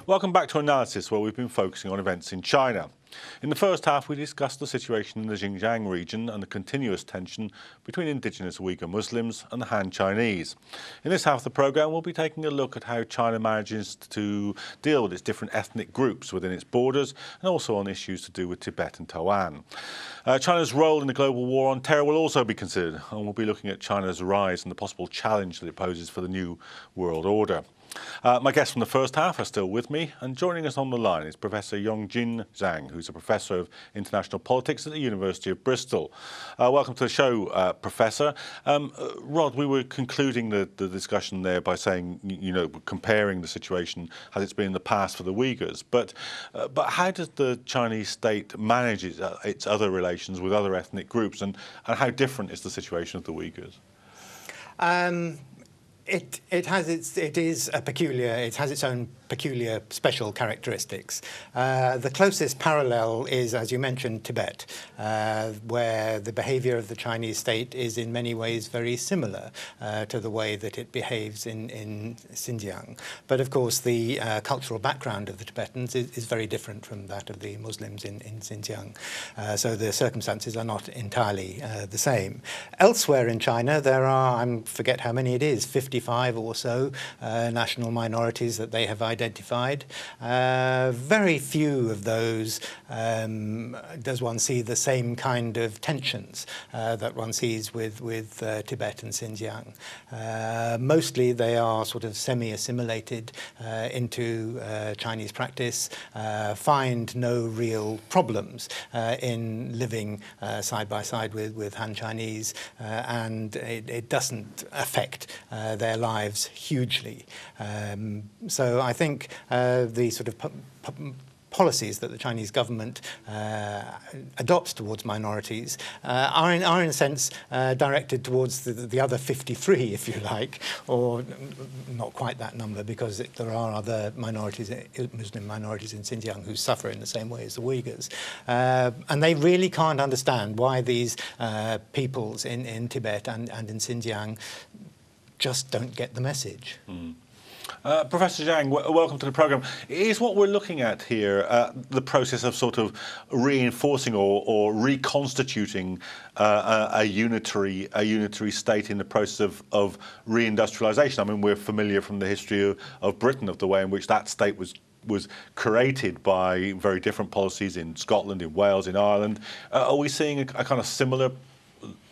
Welcome back to Analysis, where we've been focusing on events in China. In the first half, we discussed the situation in the Xinjiang region and the continuous tension between indigenous Uyghur Muslims and the Han Chinese. In this half of the programme, we'll be taking a look at how China manages to deal with its different ethnic groups within its borders and also on issues to do with Tibet and Taiwan. China's role in the global war on terror will also be considered, and we'll be looking at China's rise and the possible challenge that it poses for the new world order. My guests from the first half are still with me, and joining us on the line is Professor Yongjin Zhang, who's a Professor of International Politics at the University of Bristol. Welcome to the show, Professor. Rod, we were concluding the discussion there by saying, comparing the situation as it's been in the past for the Uyghurs, but how does the Chinese state manage its other relations with other ethnic groups, and how different is the situation of the Uyghurs? It has its own peculiar special characteristics. The closest parallel is, as you mentioned, Tibet, where the behavior of the Chinese state is in many ways very similar to the way that it behaves in Xinjiang. But of course, the cultural background of the Tibetans is very different from that of the Muslims in Xinjiang. So the circumstances are not entirely the same. Elsewhere in China, there are, I forget how many it is, 55 or so national minorities that they have identified. Very few of those does one see the same kind of tensions that one sees with Tibet and Xinjiang. Mostly they are sort of semi-assimilated into Chinese practice, find no real problems in living side by side with Han Chinese, and it doesn't affect their lives hugely. So I think the sort of policies that the Chinese government adopts towards minorities are in a sense directed towards the other 53, if you like, or not quite that number, because there are other minorities, Muslim minorities in Xinjiang, who suffer in the same way as the Uyghurs. And they really can't understand why these peoples in Tibet and in Xinjiang just don't get the message. Mm. Professor Zhang, welcome to the programme. Is what we're looking at here the process of sort of reinforcing or reconstituting a unitary state in the process of reindustrialisation? I mean, we're familiar from the history of Britain of the way in which that state was created by very different policies in Scotland, in Wales, in Ireland. Are we seeing a kind of similar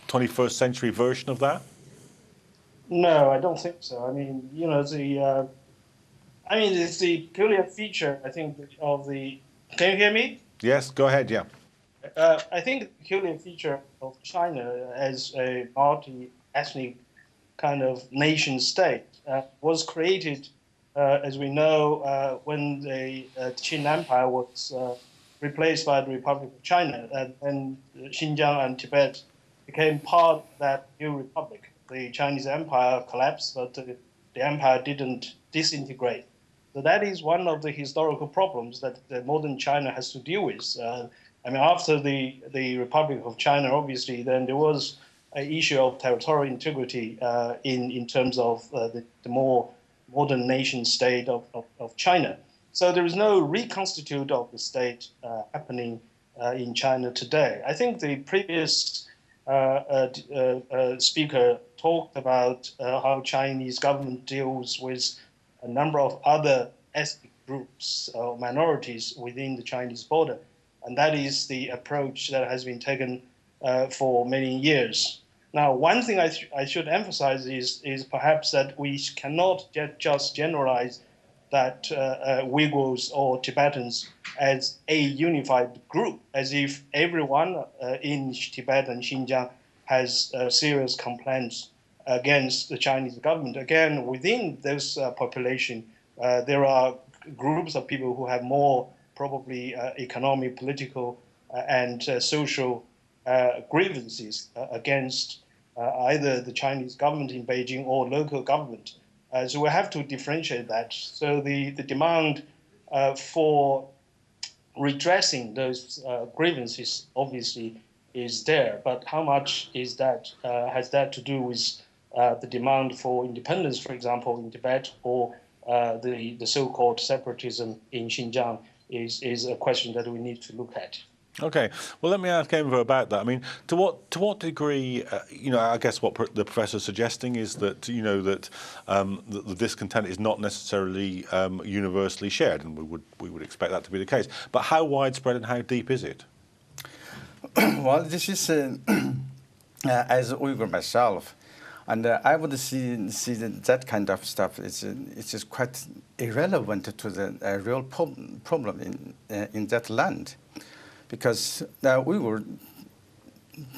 21st century version of that? No, I don't think so. I mean, it's the peculiar feature, I think, of the. Can you hear me? Yes, go ahead. Yeah. I think the peculiar feature of China as a multi-ethnic kind of nation state was created, as we know, when the Qin Empire was replaced by the Republic of China, and Xinjiang and Tibet became part of that new republic. The Chinese empire collapsed, but the empire didn't disintegrate. So that is one of the historical problems that the modern China has to deal with. After the Republic of China, obviously, then there was an issue of territorial integrity in terms of the more modern nation state of China. So there is no reconstitute of the state happening in China today. I think the previous speaker talked about how Chinese government deals with a number of other ethnic groups or minorities within the Chinese border. And that is the approach that has been taken for many years. Now, one thing I should emphasize is perhaps that we cannot just generalize that Uyghurs or Tibetans as a unified group, as if everyone in Tibet and Xinjiang has serious complaints against the Chinese government. Again, within this population, there are groups of people who have more probably economic, political, and social grievances against either the Chinese government in Beijing or local government. So we have to differentiate that. So the demand for redressing those grievances obviously is there, but how much is that has that to do with the demand for independence, for example, in Tibet, or the so-called separatism in Xinjiang is a question that we need to look at. Okay, well, let me ask Enver about that. I mean, to what degree, I guess what the professor's suggesting is that, that the discontent is not necessarily universally shared, and we would expect that to be the case. But how widespread and how deep is it? Well, this is as Uyghur myself, and I would see that kind of stuff. It's just quite irrelevant to the real problem in that land. Because Uyghur,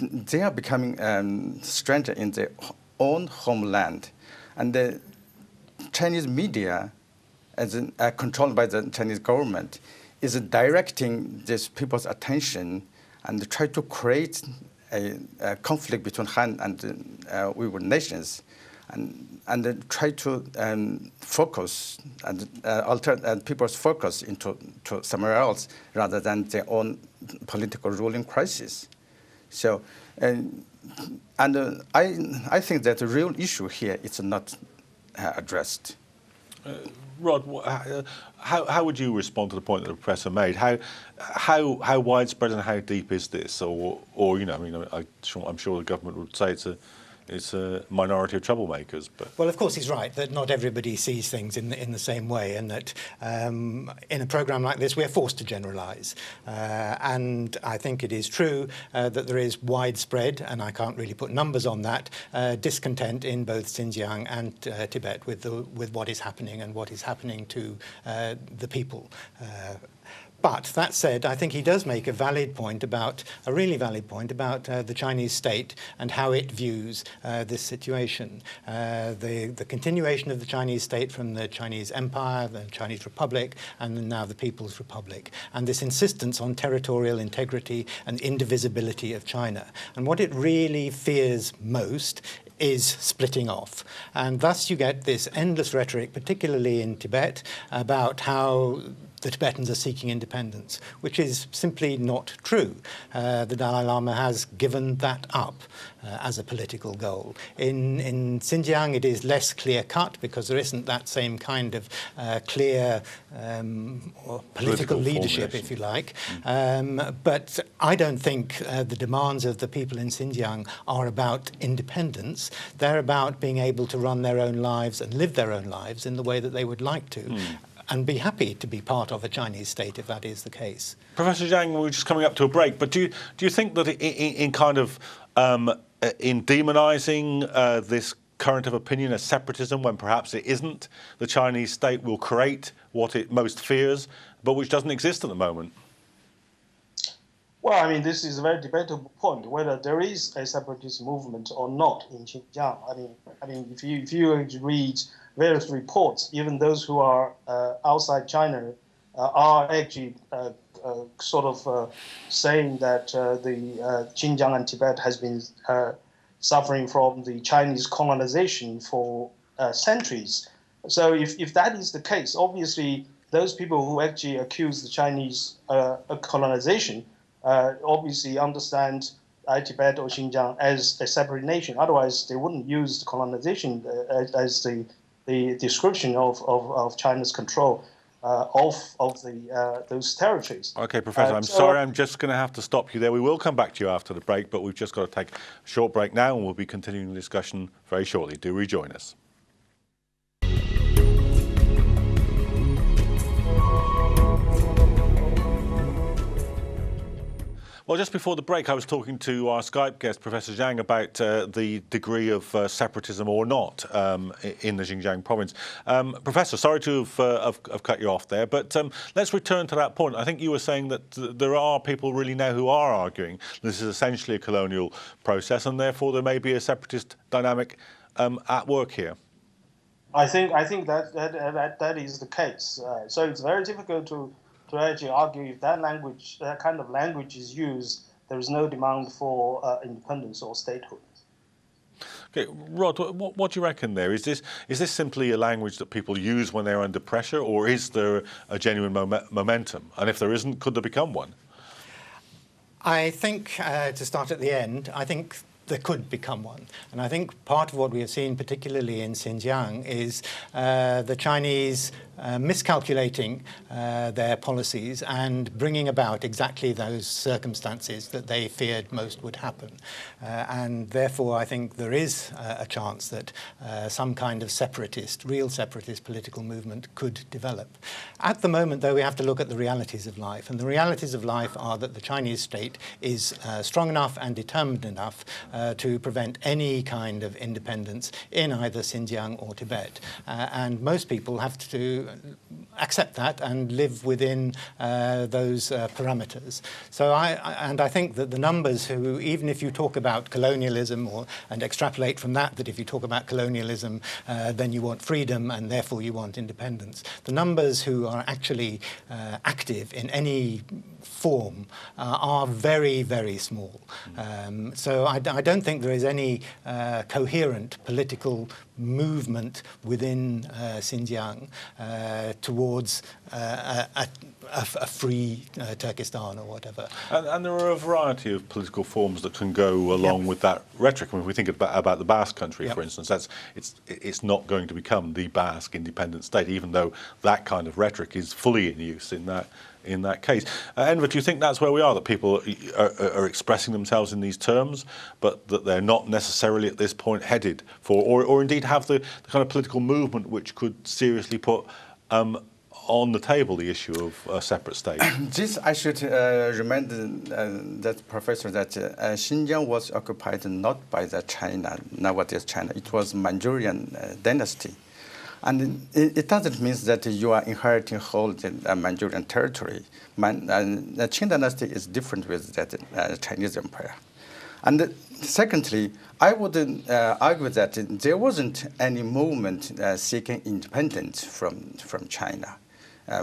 they are becoming stranger in their own homeland, and the Chinese media, as controlled by the Chinese government, is directing these people's attention and try to create a conflict between Han and Uyghur nations, and try to focus and alter people's focus into somewhere else rather than their own political ruling crisis. So, I think that the real issue here is not addressed. Rod, how would you respond to the point that the professor made? How widespread and how deep is this? Or I'm sure the government would say it's a minority of troublemakers. But well, of course, he's right that not everybody sees things in the same way, and that in a programme like this, we're forced to generalise. And I think it is true that there is widespread, and I can't really put numbers on that, discontent in both Xinjiang and Tibet with what is happening and what is happening to the people. But that said, I think he does make a really valid point about the Chinese state and how it views this situation. The continuation of the Chinese state from the Chinese Empire, the Chinese Republic, and now the People's Republic, and this insistence on territorial integrity and indivisibility of China. And what it really fears most is splitting off. And thus you get this endless rhetoric, particularly in Tibet, about how the Tibetans are seeking independence, which is simply not true. The Dalai Lama has given that up as a political goal. In Xinjiang, it is less clear-cut because there isn't that same kind of clear political leadership, if you like. But I don't think the demands of the people in Xinjiang are about independence. They're about being able to run their own lives and live their own lives in the way that they would like to. And be happy to be part of a Chinese state if that is the case. Professor Zhang, we're just coming up to a break, but do you think that in demonising this current of opinion as separatism, when perhaps it isn't, the Chinese state will create what it most fears, but which doesn't exist at the moment? Well, I mean, this is a very debatable point, whether there is a separatist movement or not in Xinjiang. I mean, if you read various reports, even those who are outside China are actually saying that the Xinjiang and Tibet has been suffering from the Chinese colonization for centuries. So if that is the case, obviously those people who actually accuse the Chinese colonization obviously understand Tibet or Xinjiang as a separate nation. Otherwise, they wouldn't use the colonization as the description of China's control of those territories. Okay, Professor, I'm sorry, I'm just going to have to stop you there. We will come back to you after the break, but we've just got to take a short break now, and we'll be continuing the discussion very shortly. Do rejoin us. Well, just before the break, I was talking to our Skype guest, Professor Zhang, about the degree of separatism or not in the Xinjiang province. Professor, sorry to have cut you off there, but let's return to that point. I think you were saying that there are people really now who are arguing this is essentially a colonial process, and therefore there may be a separatist dynamic at work here. I think that is the case. So it's very difficult to actually argue if that kind of language is used, there is no demand for independence or statehood. Okay, Rod, what do you reckon there? Is this simply a language that people use when they're under pressure, or is there a genuine momentum? And if there isn't, could there become one? I think, to start at the end, I think there could become one. And I think part of what we have seen, particularly in Xinjiang, is the Chinese miscalculating their policies and bringing about exactly those circumstances that they feared most would happen. And therefore, I think there is a chance that some kind of real separatist political movement could develop. At the moment, though, we have to look at the realities of life. And the realities of life are that the Chinese state is strong enough and determined enough to prevent any kind of independence in either Xinjiang or Tibet. And most people have to accept that and live within those parameters. So I think that the numbers who, even if you talk about colonialism and extrapolate from that if you talk about colonialism, then you want freedom and therefore you want independence. The numbers who are actually active in any form are very, very small. So I don't think there is any coherent political movement within Xinjiang towards a free Turkestan or whatever. And there are a variety of political forms that can go along with that rhetoric. I mean, if we think about the Basque country, for instance, it's not going to become the Basque independent state, even though that kind of rhetoric is fully in use in that case. Enver, do you think that's where we are, that people are expressing themselves in these terms, but that they're not necessarily at this point headed for, or indeed have the kind of political movement which could seriously put on the table the issue of a separate state? This I should remind that professor that Xinjiang was occupied not by the China, nowadays China. It was Manchurian dynasty. And it doesn't mean that you are inheriting whole Manchurian territory. The Qing dynasty is different with that Chinese empire. And secondly, I would argue that there wasn't any movement seeking independence from China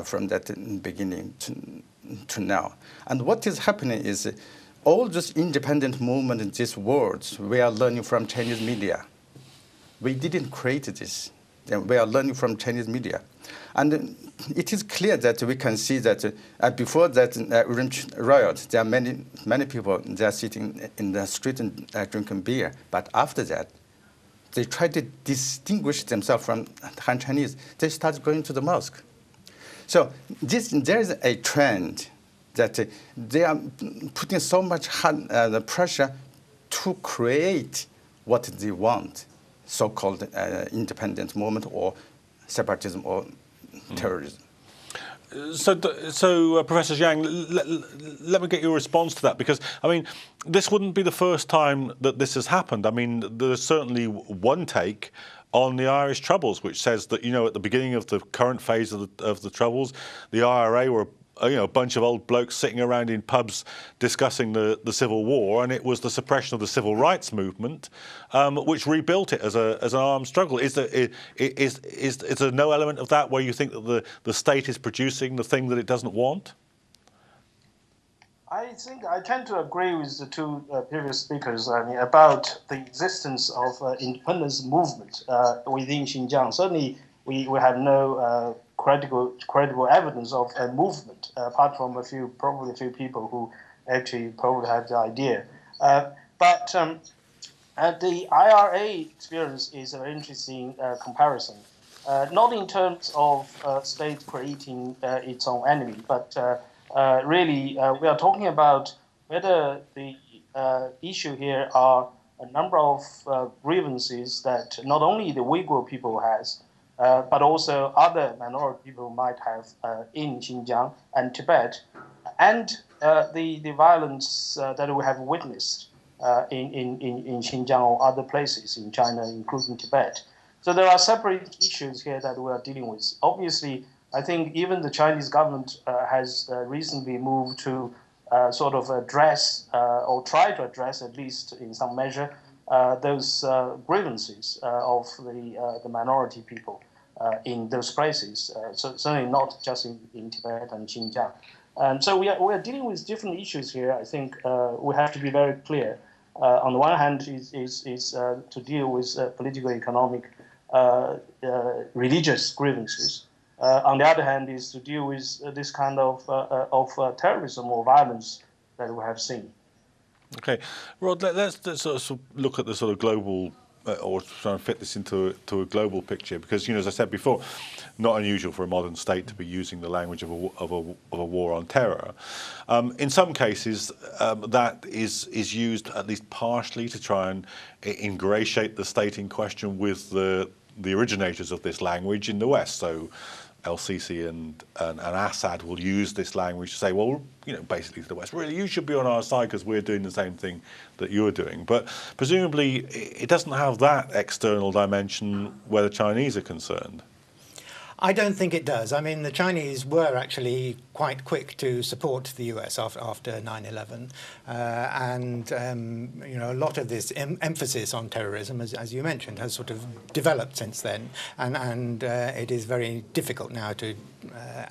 from that beginning to now. And what is happening is all this independent movement in these words, we are learning from Chinese media. We didn't create this. We are learning from Chinese media. And it is clear that we can see that before that Orange riot, there are many people, they are sitting in the street and drinking beer. But after that, they try to distinguish themselves from Han Chinese. They start going to the mosque. So there is a trend that they are putting so much pressure to create what they want, so-called independent movement or separatism or terrorism. So Professor Zhang, let me get your response to that, because, I mean, this wouldn't be the first time that this has happened. I mean, there's certainly one take on the Irish Troubles, which says that, you know, at the beginning of the current phase of the Troubles, the IRA were a bunch of old blokes sitting around in pubs discussing the Civil War, and it was the suppression of the civil rights movement which rebuilt it as an armed struggle. Is there no element of that where you think that the state is producing the thing that it doesn't want? I think I tend to agree with the two previous speakers. I mean, about the existence of independence movement within Xinjiang. Certainly, we have no credible evidence of a movement, apart from probably a few people who actually probably have the idea. But the IRA experience is an interesting comparison, not in terms of state creating its own enemy, but really we are talking about whether the issue here are a number of grievances that not only the Uyghur people has, but also other minority people might have in Xinjiang and Tibet, and the violence that we have witnessed in Xinjiang or other places in China, including Tibet. So there are separate issues here that we are dealing with. Obviously, I think even the Chinese government has recently moved to sort of address or try to address, at least in some measure, those grievances of the minority people in those places. So certainly not just in Tibet and Xinjiang. And so we are dealing with different issues here. I think we have to be very clear. On the one hand, is to deal with political, economic, religious grievances. On the other hand, is to deal with this kind of terrorism or violence that we have seen. Okay, Rod, let's sort of look at the sort of global, or try and fit this into a global picture, because, you know, as I said before, not unusual for a modern state to be using the language of a war on terror. In some cases, that is used at least partially to try and ingratiate the state in question with the originators of this language in the West. So El-Sisi and Assad will use this language to say, well, you know, basically to the West, really, you should be on our side because we're doing the same thing that you're doing. But presumably it doesn't have that external dimension where the Chinese are concerned. I don't think it does. I mean, the Chinese were actually quite quick to support the US after 9/11, and you know, a lot of this emphasis on terrorism, as you mentioned, has sort of developed since then, and it is very difficult now to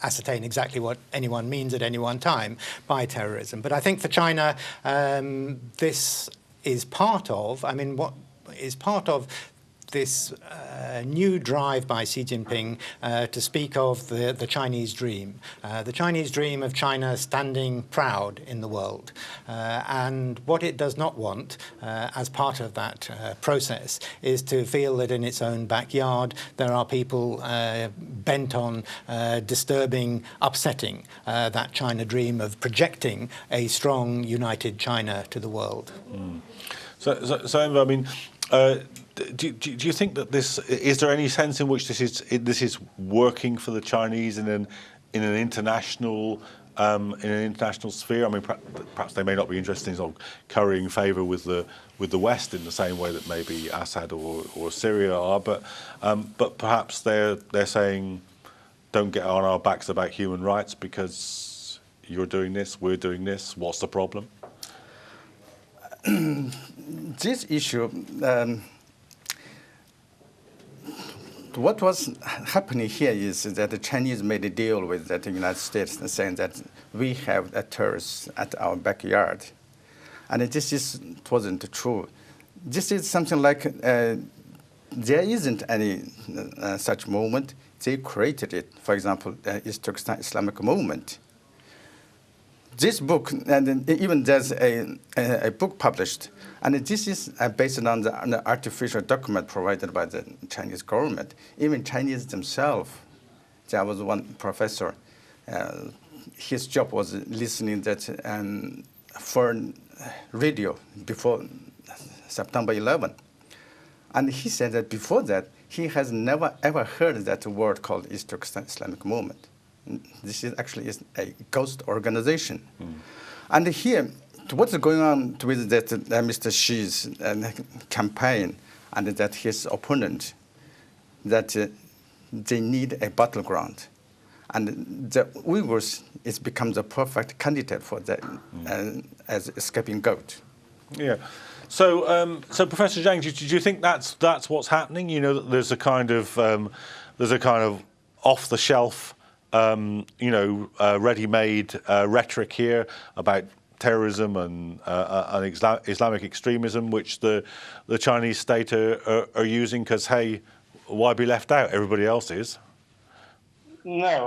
ascertain exactly what anyone means at any one time by terrorism. But I think for China, this is part of, I mean, what is part of this new drive by Xi Jinping to speak of the Chinese dream of China standing proud in the world. And what it does not want as part of that process is to feel that in its own backyard there are people bent on disturbing, upsetting that China dream of projecting a strong, united China to the world. Mm. So Enver, I mean, do you think that is there any sense in which this is working for the Chinese in an international sphere? I mean, perhaps they may not be interested in sort of currying favour with the West in the same way that maybe Assad or Syria are, but perhaps they're saying, don't get on our backs about human rights because you're doing this, we're doing this. What's the problem? This issue. What was happening here is that the Chinese made a deal with the United States saying that we have a terrorist at our backyard. And this wasn't true. This is something like there isn't any such movement. They created it. For example, the East Turkestan Islamic movement. This book, and even there's a book published, and this is based on the artificial document provided by the Chinese government. Even Chinese themselves, there was one professor, his job was listening that foreign radio before September 11. And he said that before that, he has never ever heard that word called East Turkestan Islamic movement. This is actually a ghost organization. Mm. And here, what's going on with that Mr. Xi's campaign and that his opponent, that they need a battleground. And the Uyghurs, it becomes a perfect candidate for that as a scapegoat. Yeah. So, Professor Zhang, do you think that's what's happening? You know, that there's a kind of off-the-shelf, ready-made rhetoric here about terrorism and Islamic extremism, which the Chinese state are using because, hey, why be left out? Everybody else is. No,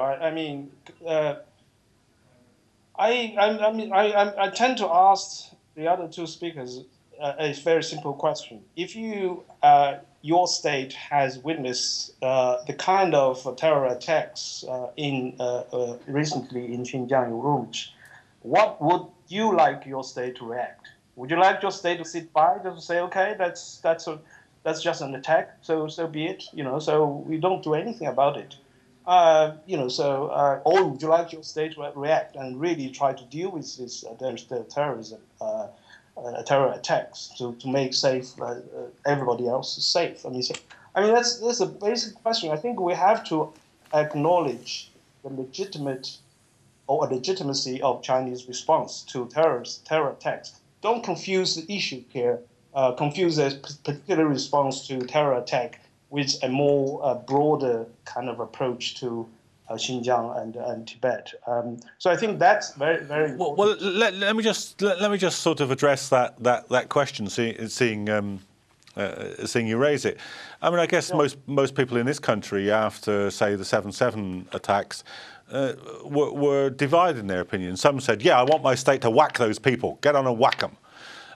I tend to ask the other two speakers a very simple question. If your state has witnessed the kind of terror attacks recently in Xinjiang and Urumqi, what would you like your state to react? Would you like your state to sit by, just to say, okay, that's just an attack, so be it, so we don't do anything about it, or would you like your state to react and really try to deal with this terrorism? Terror attacks to make safe everybody else safe. That's a basic question. I think we have to acknowledge the legitimacy of Chinese response to terror attacks. Don't confuse the issue here. Confuse a particular response to terror attack with a more broader kind of approach to Xinjiang and Tibet. So I think that's very, very important. Well, let me just sort of address that question, seeing you raise it. I mean, I guess most people in this country, after say the 7/7 attacks, were divided in their opinion. Some said, "Yeah, I want my state to whack those people, get on and whack them,"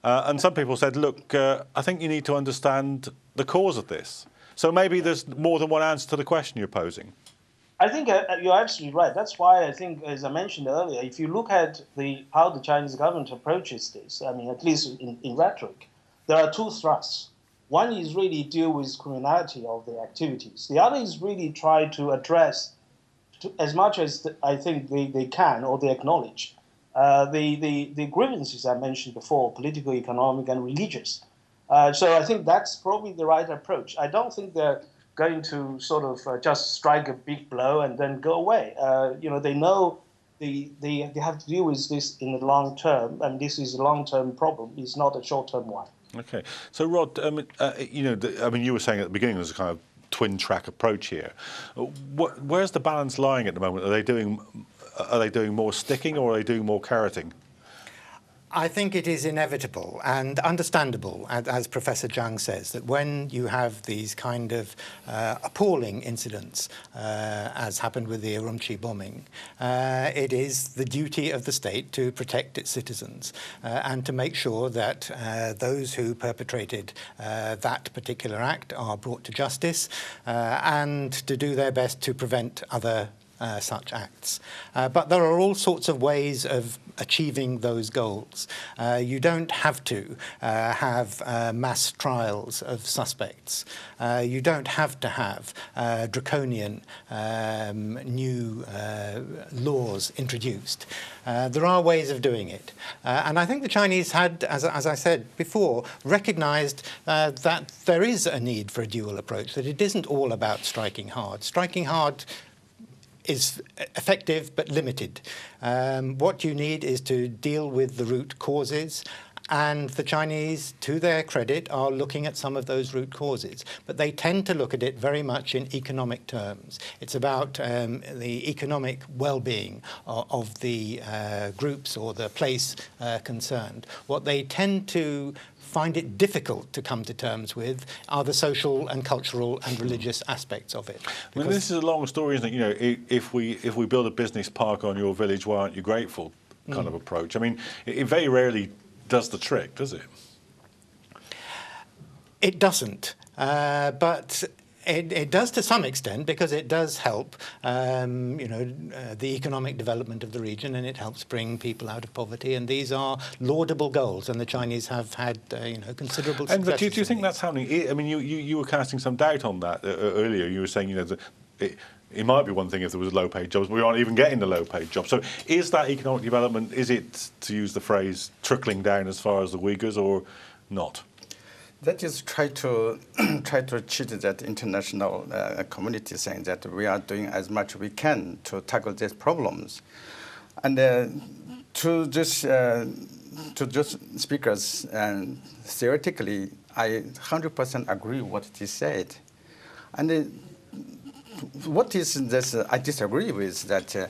And some people said, look, I think you need to understand the cause of this. So maybe there's more than one answer to the question you're posing. I think you're absolutely right. That's why I think, as I mentioned earlier, if you look at how the Chinese government approaches this, I mean, at least in rhetoric, there are two thrusts. One is really deal with criminality of the activities. The other is really try to address, as much as I think they can or they acknowledge, the grievances I mentioned before, political, economic, and religious. So I think that's probably the right approach. I don't think they're going to sort of just strike a big blow and then go away. They know they have to deal with this in the long term, and this is a long-term problem. It's not a short-term one. Okay. So, Rod, you were saying at the beginning there's a kind of twin-track approach here. Where's the balance lying at the moment? Are they doing more sticking or are they doing more carroting? I think it is inevitable and understandable, as Professor Zhang says, that when you have these kind of appalling incidents, as happened with the Urumqi bombing, it is the duty of the state to protect its citizens and to make sure that those who perpetrated that particular act are brought to justice and to do their best to prevent other such acts. But there are all sorts of ways of achieving those goals. You don't have to have mass trials of suspects. You don't have to have draconian new laws introduced. There are ways of doing it. And I think the Chinese had, as I said before, recognized that there is a need for a dual approach, that it isn't all about striking hard. Striking hard is effective but limited. What you need is to deal with the root causes, and the Chinese, to their credit, are looking at some of those root causes. But they tend to look at it very much in economic terms. It's about the economic well-being of the groups or the place concerned. What they tend to find it difficult to come to terms with are the social and cultural and religious aspects of it. I mean, this is a long story, isn't it? If we build a business park on your village, why aren't you grateful? Kind of approach. I mean, it very rarely does the trick, does it? It doesn't, but it does to some extent, because it does help, the economic development of the region, and it helps bring people out of poverty. And these are laudable goals, and the Chinese have had, considerable success. But do you think that's happening? I mean, you were casting some doubt on that earlier. You were saying, that it might be one thing if there was low-paid jobs, but we aren't even getting the low-paid jobs. So is that economic development, is it, to use the phrase, trickling down as far as the Uyghurs, or not? That is try to cheat that international community, saying that we are doing as much as we can to tackle these problems, and to just speakers, and theoretically, I 100% agree with what he said, and what is this? I disagree with that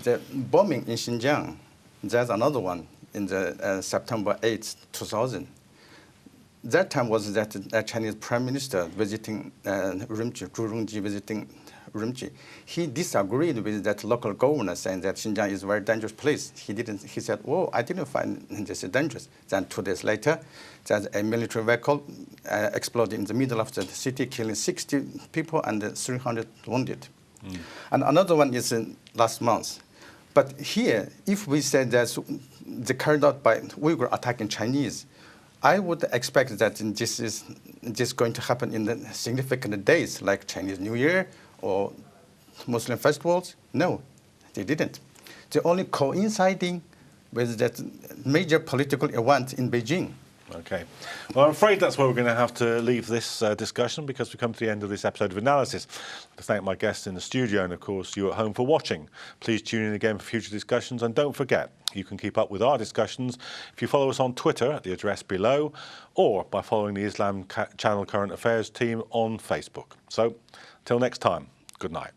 the bombing in Xinjiang. There's another one in the September 8th, 2000. That time was that Chinese Prime Minister visiting Urumqi, Zhu Rongji visiting Urumqi. He disagreed with that local governor, saying that Xinjiang is a very dangerous place. He said, "Oh, I didn't find this dangerous." Then 2 days later, there's a military vehicle exploded in the middle of the city, killing 60 people and 300 wounded. And another one is last month. But here, if we say that the carried out by Uyghur attacking Chinese, I would expect that this is going to happen in the significant days, like Chinese New Year or Muslim festivals. No, they didn't. They only coinciding with that major political event in Beijing. Okay. Well, I'm afraid that's where we're going to have to leave this discussion, because we come to the end of this episode of Analysis. I'd like to thank my guests in the studio and, of course, you at home for watching. Please tune in again for future discussions, and don't forget, you can keep up with our discussions if you follow us on Twitter at the address below, or by following the Islam Channel Current Affairs team on Facebook. So, till next time, good night.